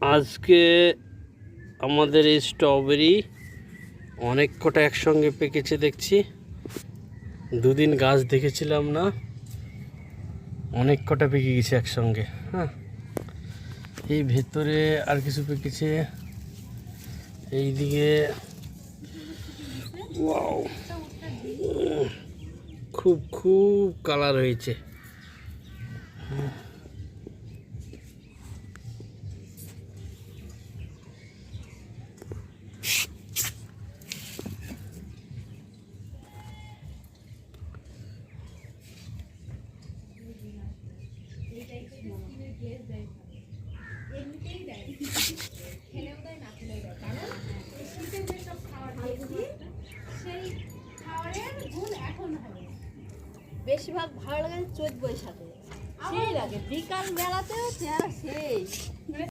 আজকে আমাদের এই স্ট্রবেরি অনেক কটা একসঙ্গে পেকেছে দেখছি। দুদিন গাছ দেখেছিলাম না, অনেক কটা পেকে গেছে একসঙ্গে। হ্যাঁ, এই ভেতরে আর কিছু পেকেছে, এইদিকে ওয়াও, খুব খুব কালার হয়েছে। বেশিরভাগ ভালো লাগে চৈত বৈশাখে, সেই লাগে বিকাল বেলাতেও চেহারা সেই।